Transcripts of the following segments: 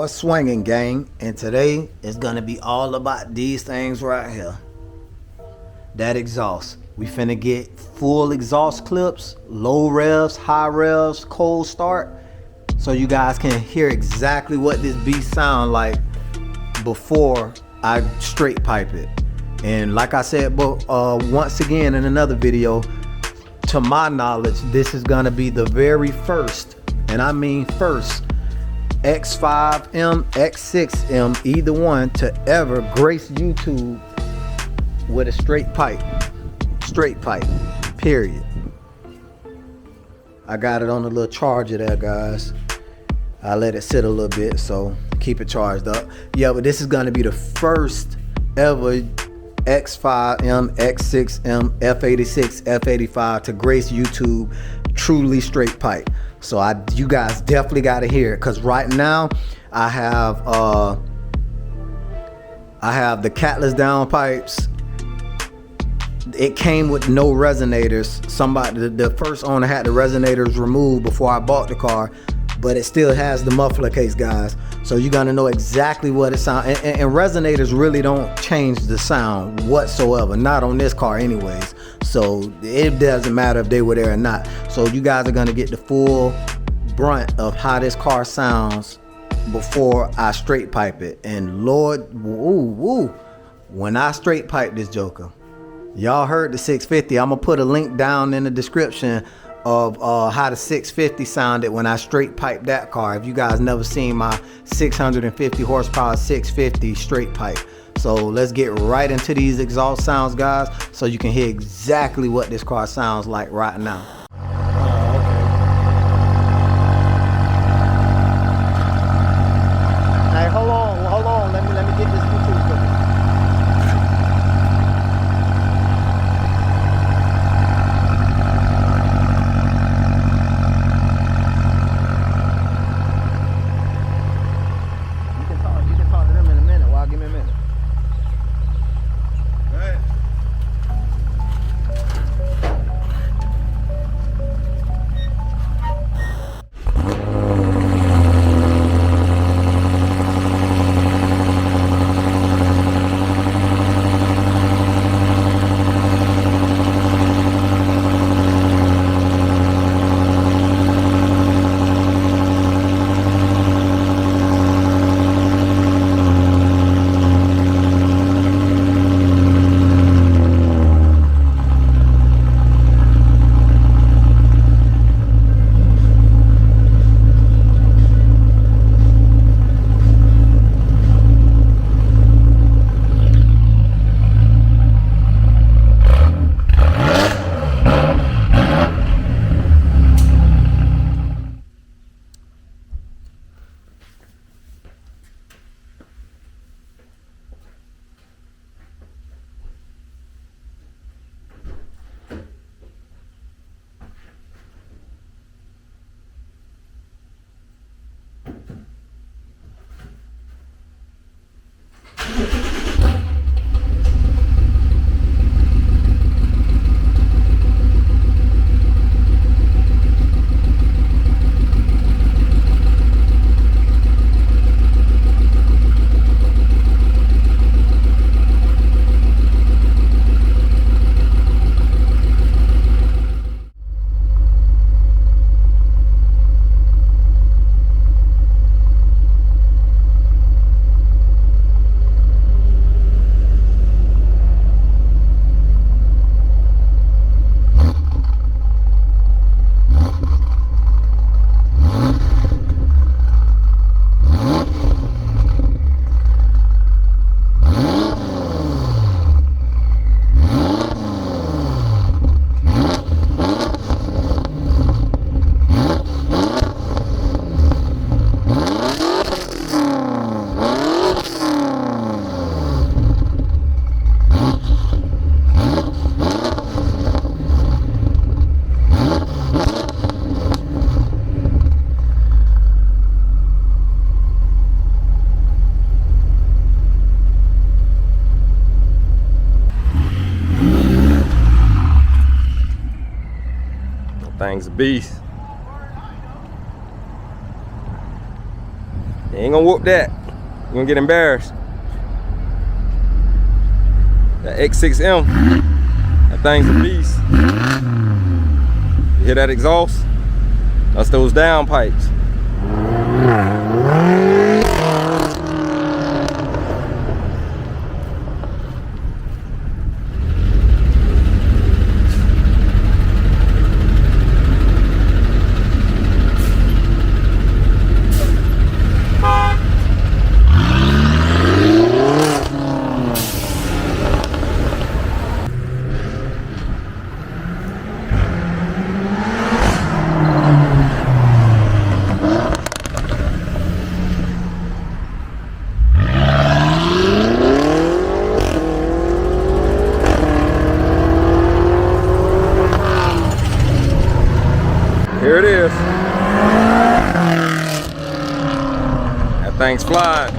What's swinging, gang? And today is gonna be all about these things right here. That exhaust. We finna get full exhaust clips, low revs, high revs, cold start, so you guys can hear exactly what this beast sound like before I straight pipe it. And like I said, once again in another video, to my knowledge, this is gonna be the very first, and I mean first, X5M, X6M, either one, to ever grace YouTube with a straight pipe, period. I got it on a little charger there, guys. I let it sit a little bit, so keep it charged up. Yeah, but this is gonna be the first ever X5M, X6M, F86, F85 to grace YouTube truly straight pipe. So you guys definitely gotta hear it, cause right now I have the CATLESS downpipes. It came with no resonators. The first owner had the resonators removed before I bought the car, but it still has the muffler case, guys. So you're gonna know exactly what it sounds. And resonators really don't change the sound whatsoever, not on this car anyways. So it doesn't matter if they were there or not. So you guys are gonna get the full brunt of how this car sounds before I straight pipe it. And Lord, when I straight pipe this joker, y'all heard the 650. I'm gonna put a link down in the description of how the 650 sounded when I straight piped that car. If you guys never seen my 650 horsepower 650 straight pipe. So let's get right into these exhaust sounds, guys, so you can hear exactly what this car sounds like right now. Hey, hold on, let me get this YouTube clip. You can talk to them in a minute. Well, give me a minute. Thing's a beast. ain't gonna whoop that. You're gonna get embarrassed. That X6M, that thing's a beast. You hear that exhaust? That's those down pipes. Here it is. That thing's flying.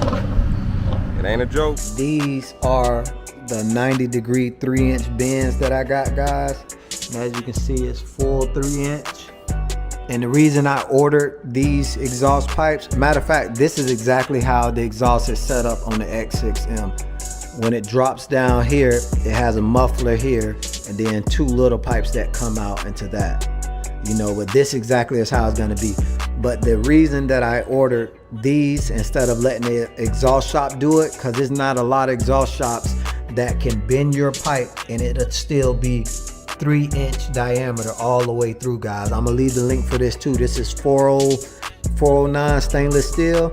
It ain't a joke. These are the 90-degree 3-inch bends that I got, guys. And as you can see, it's full 3-inch. And the reason I ordered these exhaust pipes, matter of fact, this is exactly how the exhaust is set up on the X6M. When it drops down here, it has a muffler here, and then 2 little pipes that come out into that. You know, but this exactly is how it's gonna be. But the reason that I ordered these instead of letting the exhaust shop do it, because there's not a lot of exhaust shops that can bend your pipe and it'll still be 3-inch diameter all the way through, guys. I'm gonna leave the link for this too. This is 409 stainless steel,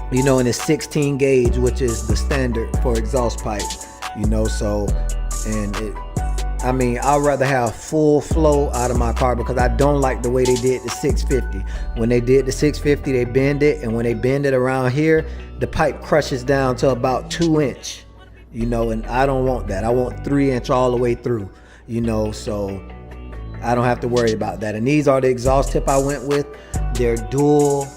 you know, and it's 16 gauge, which is the standard for exhaust pipes, you know. So, and I mean, I'd rather have full flow out of my car because I don't like the way they did the 650. When they did the 650, they bend it, and when they bend it around here, the pipe crushes down to about 2-inch, you know, and I don't want that. I want 3-inch all the way through, you know, so I don't have to worry about that. And these are the exhaust tip I went with. They're dual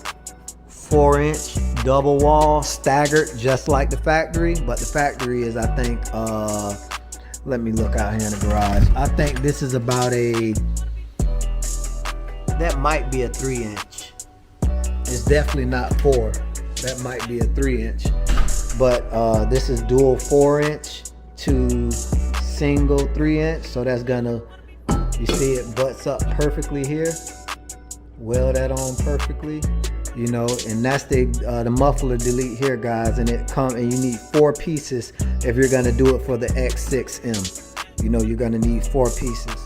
4-inch double wall, staggered just like the factory, but the factory is, I think, let me look out here in the garage. I think this is about that might be a 3-inch. It's definitely not 4. That might be a 3-inch. But this is dual 4-inch to single 3-inch. So that's gonna, you see it butts up perfectly here. Weld that on perfectly. You know, and that's the muffler delete here, guys, and it come, and you need 4 pieces if you're gonna do it for the X6M. You know, you're gonna need 4 pieces.